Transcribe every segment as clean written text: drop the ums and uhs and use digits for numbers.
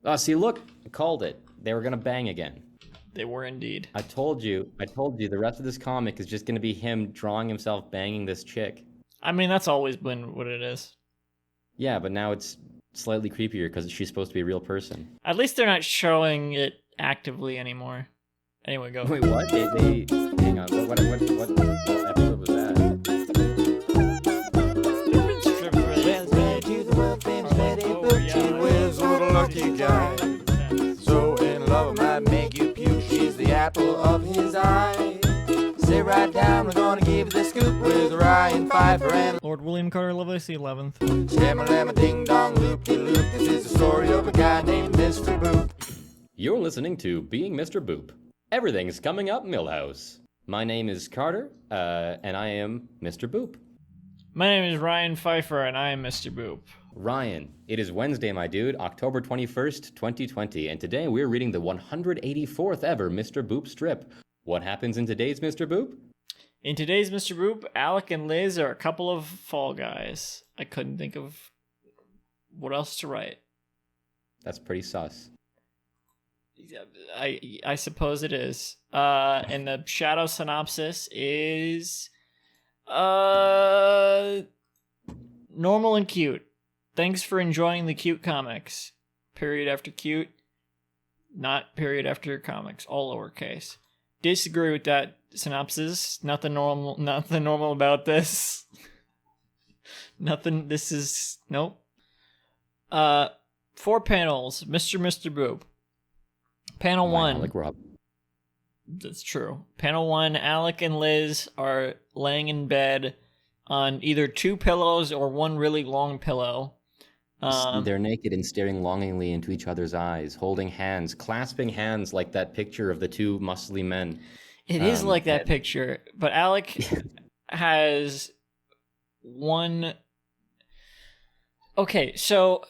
Oh, see, look, I called it. They were gonna bang again. They were indeed. I told you. The rest of this comic is just gonna be him drawing himself banging this chick. I mean, that's always been what it is. Yeah, but now it's slightly creepier because she's supposed to be a real person. At least they're not showing it actively anymore. Anyway, go. Wait, what? They hang on. What episode was that? Lucky guy. So in love might make you puke. She's the apple of his eye. Sit right down, we're gonna give you the scoop with Ryan Pfeiffer and Lord William Carter Lovelace, the 11th. Shamma-lamma ding-dong loop-de-loop. This is the story of a guy named Mr. Boop. You're listening to Being Mr. Boop. Everything's coming up Millhouse. My name is Carter, and I am Mr. Boop. My name is Ryan Pfeiffer, and I am Mr. Boop. Ryan, it is Wednesday, my dude, October 21st, 2020, and today we're reading the 184th ever Mr. Boop strip. What happens in today's Mr. Boop? In today's Mr. Boop, Alec and Liz are a couple of fall guys. I couldn't think of what else to write. That's pretty sus. I suppose it is. And the shadow synopsis is normal and cute. Thanks for enjoying the cute comics. Period after cute. Not period after comics. All lowercase. Disagree with that synopsis. Nothing normal about this. Nothing. This is nope. 4 panels. Mr. Boop. Panel 1. Like Rob. That's true. Panel 1. Alec and Liz are laying in bed on either 2 pillows or 1 really long pillow. They're naked and staring longingly into each other's eyes, holding hands, clasping hands like that picture of the 2 muscly men. It is like that picture, but Alec has 1. Okay, so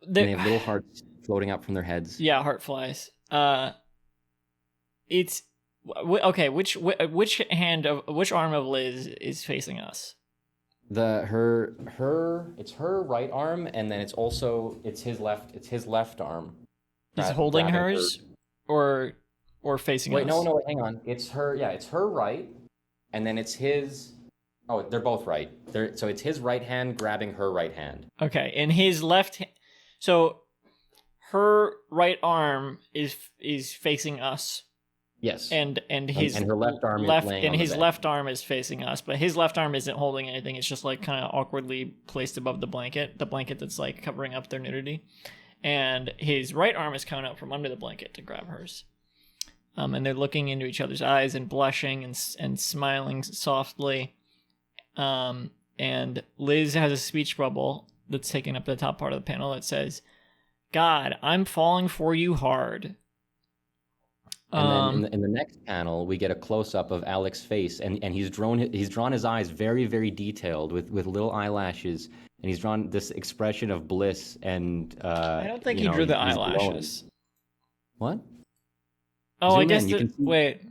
they have little hearts floating up from their heads. Yeah, heart flies. It's okay. Which arm of Liz is facing us? It's her right arm, and then it's his left arm. He's holding hers, or facing us. Wait, no, hang on. It's her right, and then it's his. Oh, they're both right. So it's his right hand grabbing her right hand. Okay, and his left. So her right arm is facing us. Yes. And his and her left arm is laying on the bed. Left arm is facing us, but his left arm isn't holding anything. It's just like kind of awkwardly placed above the blanket that's like covering up their nudity. And his right arm is coming out from under the blanket to grab hers. And they're looking into each other's eyes and blushing and smiling softly. And Liz has a speech bubble that's taking up the top part of the panel that says, "God, I'm falling for you hard." And then in the next panel, we get a close-up of Alec's face, and he's drawn his eyes very, very detailed with little eyelashes, and he's drawn this expression of bliss. And I don't think he drew the eyelashes. What? Oh, I guess. Wait.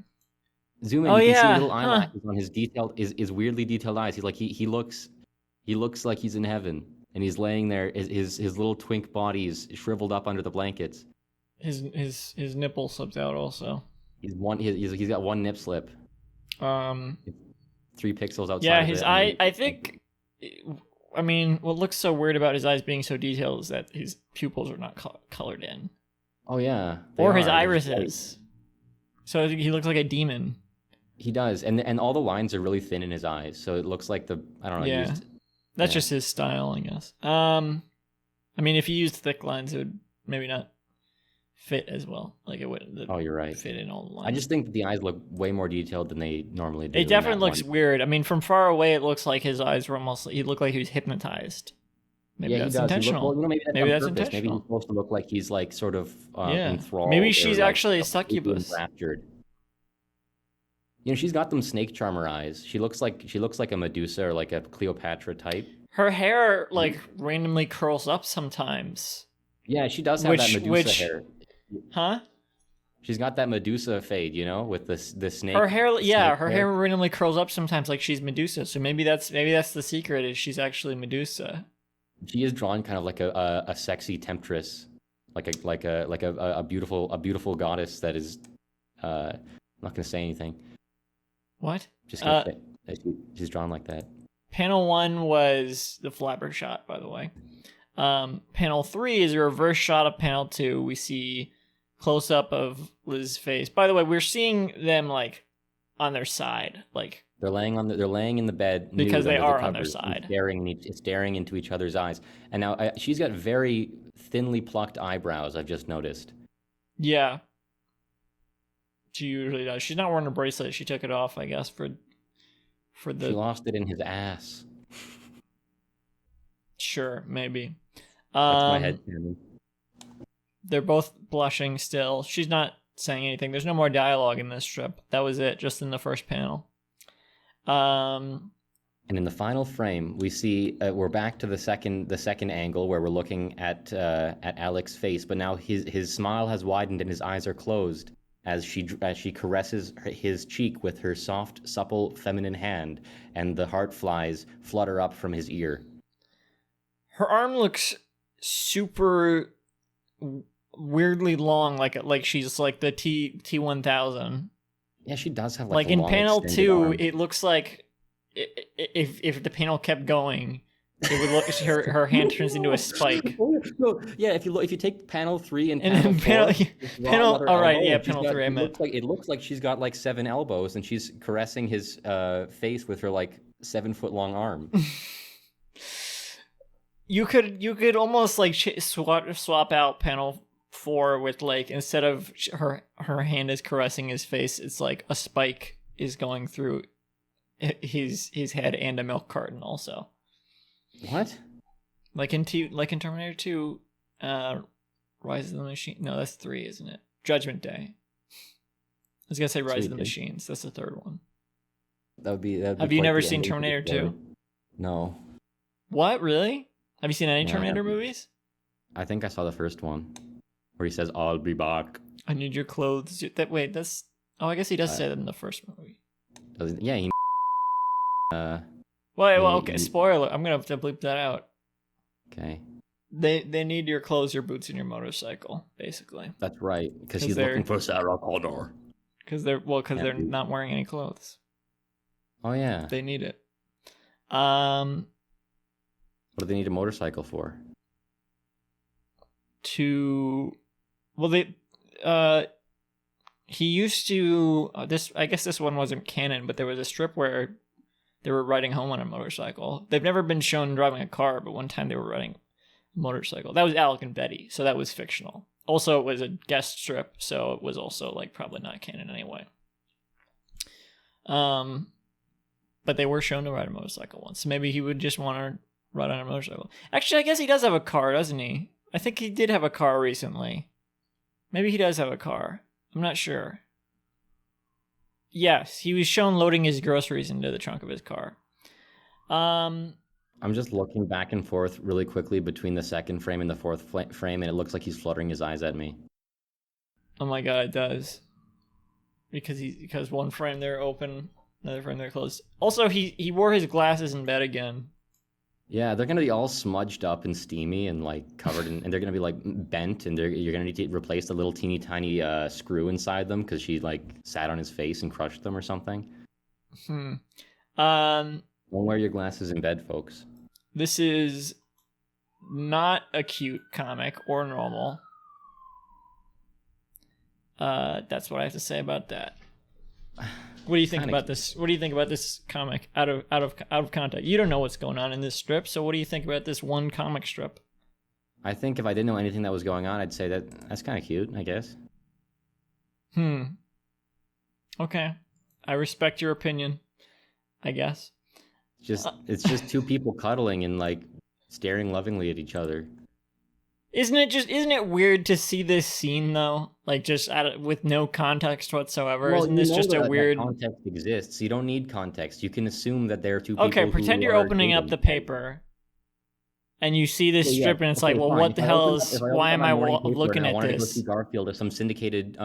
Zoom in. Oh, you can yeah. see little eyelashes on his detailed, is weirdly detailed eyes. He's like he looks like he's in heaven, and he's laying there. His little twink body is shriveled up under the blankets. His nipple slipped out also. He's got 1 nip slip. 3 pixels outside. Yeah, his eye. I think. I mean, what looks so weird about his eyes being so detailed is that his pupils are not colored in. Oh yeah. Or his irises. So he looks like a demon. He does, and all the lines are really thin in his eyes, so it looks like I don't know. Yeah, that's just his style, I guess. I mean, if he used thick lines, it would maybe not fit as well. Like it wouldn't. Oh, you're right. Fit in all the lines. I just think that the eyes look way more detailed than they normally do. It definitely looks weird. I mean, from far away, it looks like his eyes were almost. He looked like he was hypnotized. Maybe that's intentional. Maybe that's intentional. Maybe he's supposed to look like he's like sort of enthralled. Maybe she's actually a succubus. Raptured. She's got them snake charmer eyes. She looks like a Medusa or like a Cleopatra type. Her hair like randomly curls up sometimes. Yeah, she does have that Medusa hair. Huh? She's got that Medusa fade, with the snake. Her hair, her hair randomly curls up sometimes, like she's Medusa. So maybe that's the secret, is she's actually Medusa. She is drawn kind of like a sexy temptress, like a beautiful goddess that is. I'm not gonna say anything. What? Just gonna say that she's drawn like that. Panel 1 was the flapper shot, by the way. Panel 3 is a reverse shot of panel 2. We see close up of Liz's face. By the way, we're seeing them like on their side, like they're laying in the bed because they are on their covers, side, staring into each other's eyes. And now she's got very thinly plucked eyebrows. I've just noticed. Yeah, she usually does. She's not wearing a bracelet. She took it off, I guess, for the. She lost it in his ass. Sure, maybe. That's my head canon. They're both blushing still. She's not saying anything. There's no more dialogue in this strip. That was it, just in the first panel. And in the final frame, we see we're back to the second angle where we're looking at Alec's face, but now his smile has widened and his eyes are closed as she caresses his cheek with her soft, supple, feminine hand, and the heart flies flutter up from his ear. Her arm looks super weirdly long, like she's like the T-1000. Yeah, she does have like a in long panel 2 arm. It looks like if the panel kept going, it would look her hand turns into a spike. Yeah, if you take panel 3 and then panel 4, panel all right, yeah, panel 3 I meant. It looks like she's got like 7 elbows and she's caressing his face with her like 7-foot long arm. You could almost like swap out panel 4 with like, instead of her hand is caressing his face, it's like a spike is going through his head and a milk carton also. What? Like in Terminator 2, Rise of the Machine. No, that's 3, isn't it? Judgment Day. I was gonna say Rise of the Machines. That's the third one. That would be Have you never seen Terminator 2? No. What, really? Have you seen any Terminator movies? I think I saw the first one, where he says, "I'll be back. I need your clothes." That's. Oh, I guess he does say that in the first movie. Yeah. He, well, okay. Spoiler. I'm gonna have to bleep that out. Okay. They need your clothes, your boots, and your motorcycle, basically. That's right, because he's looking for Sarah Connor. Because they're not wearing any clothes. Oh yeah. They need it. What do they need a motorcycle for? He used to I guess this one wasn't canon, but there was a strip where they were riding home on a motorcycle. They've never been shown driving a car, but one time they were riding a motorcycle. That was Alec and Betty, so that was fictional. Also, it was a guest strip, so it was also like probably not canon anyway. But they were shown to ride a motorcycle once, so maybe he would just want to ride on a motorcycle. Actually, I guess he does have a car, doesn't he? I think he did have a car recently. Maybe he does have a car. I'm not sure. Yes, he was shown loading his groceries into the trunk of his car. I'm just looking back and forth really quickly between the second frame and the fourth frame, and it looks like he's fluttering his eyes at me. Oh my god, it does. Because one frame they're open, another frame they're closed. Also, he wore his glasses in bed again. Yeah, they're gonna be all smudged up and steamy and like covered in, and they're gonna be like bent, and you're gonna need to replace the little teeny tiny screw inside them because she like sat on his face and crushed them or something. Don't wear your glasses in bed, folks. This is not a cute comic or normal. That's what I have to say about that. What do you think about this? What do you think about this comic out of context? You don't know what's going on in this strip, so what do you think about this one comic strip? I think if I didn't know anything that was going on, I'd say that's kind of cute, I guess. Okay. I respect your opinion, I guess. It's just two people cuddling and like staring lovingly at each other. Isn't it weird to see this scene though? Like just with no context whatsoever. Well, isn't this just a weird context exists? You don't need context. You can assume that there are two people. Okay, pretend you're opening up the paper and you see this strip and it's like, well, fine. what the hell is, why am I looking at I wanted to go this? see Garfield or some syndicated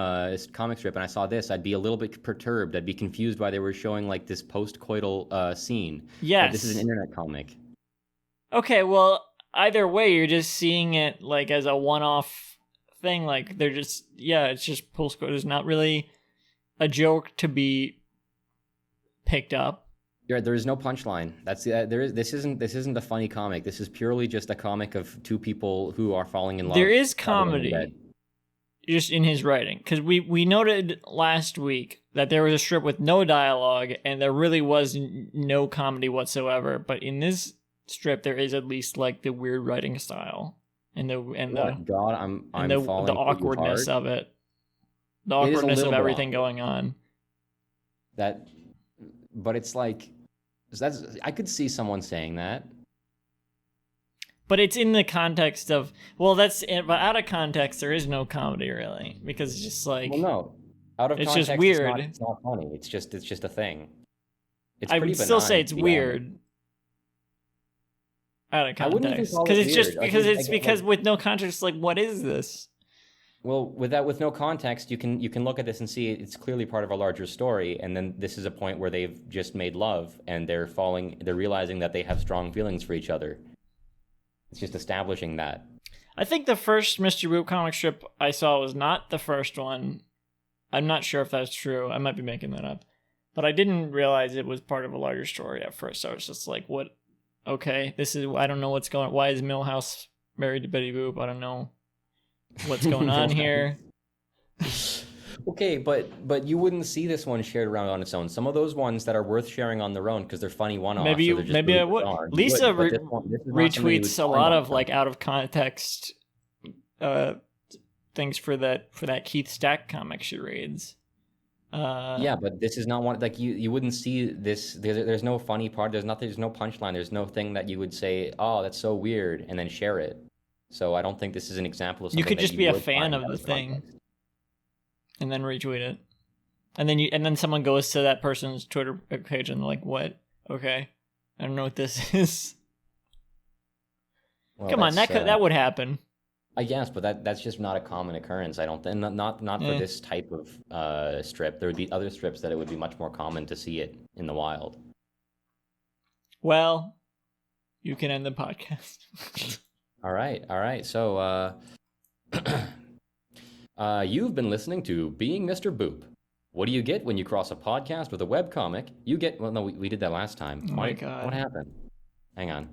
comic strip, and I saw this, I'd be a little bit perturbed. I'd be confused why they were showing like this post-coital scene. Yes. But this is an internet comic. Okay, well, either way, you're just seeing it like as a one-off thing. Like they're just, it's just postcode. It's not really a joke to be picked up. There is no punchline. This isn't a funny comic. This is purely just a comic of two people who are falling in love. There is comedy just in his writing, because we noted last week that there was a strip with no dialogue and there really was no comedy whatsoever. But in this strip, there is at least like the weird writing style and the awkwardness of it, the awkwardness of everything going on. But it's like, I could see someone saying that. But it's in the context of, but out of context, there is no comedy really, because it's just like, well, no, out of it's context, just weird. It's not funny. It's just a thing. I would still say it's weird. Out of context, because with no context, like, what is this? Well, with no context, you can look at this and see it's clearly part of a larger story, and then this is a point where they've just made love and they're realizing that they have strong feelings for each other. It's just establishing that. I think the first Mr. Boop comic strip I saw was not the first one. I'm not sure if that's true. I might be making that up. But I didn't realize it was part of a larger story at first. I was just like, what? Okay, I don't know what's going on. Why is Milhouse married to Betty Boop? I don't know what's going on here. Okay, but you wouldn't see this one shared around on its own. Some of those ones that are worth sharing on their own because they're funny one-offs. Maybe I would. Lisa retweets a lot of like out of context things for that Keith Stack comic she reads. Yeah, but this is not one like you wouldn't see this. There's no funny part. There's no punchline. There's no thing that you would say, oh, that's so weird, and then share it. So I don't think this is an example of something. You could just be a fan of the thing. And then retweet it, and then someone goes to that person's Twitter page and they're like, "What? Okay, I don't know what this is." Well, come on, that would happen. I guess, but that's just not a common occurrence. I don't think not for this type of strip. There would be other strips that it would be much more common to see it in the wild. Well, you can end the podcast. All right. So. You've been listening to Being Mr. Boop. What do you get when you cross a podcast with a webcomic? You get... Well, no, we did that last time. Oh my God. What happened? Hang on.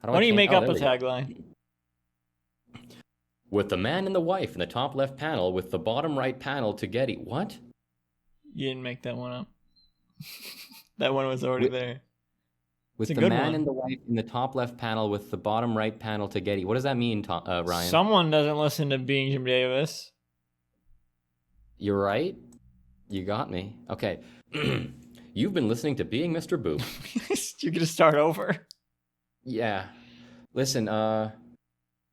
Why don't you make up a tagline? With the man and the wife in the top left panel with the bottom right panel to Getty... What? You didn't make that one up. That one was already there. With the man and the wife in the top left panel with the bottom right panel to Getty. What does that mean, Ryan? Someone doesn't listen to Being Jim Davis. You're right. You got me. Okay. You've been listening to Being Mr. Boop. You're going to start over? Yeah. Listen,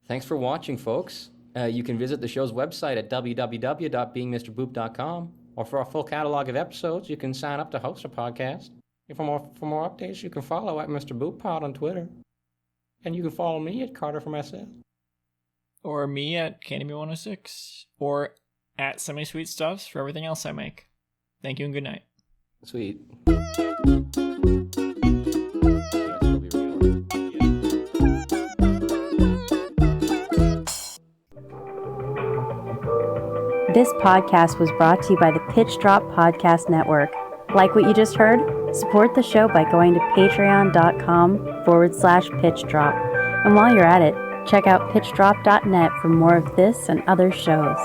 thanks for watching, folks. You can visit the show's website at www.beingmrboop.com, or for a full catalog of episodes, you can sign up to host a podcast. For more updates, you can follow at Mr. Boop Pod on Twitter. And you can follow me at Carter from SF. Or me at Candyman106. Or at Semi-Sweet Stuffs for everything else I make. Thank you and good night. Sweet. This podcast was brought to you by the Pitch Drop Podcast Network. Like what you just heard? Support the show by going to patreon.com/pitchdrop. And while you're at it, check out pitchdrop.net for more of this and other shows.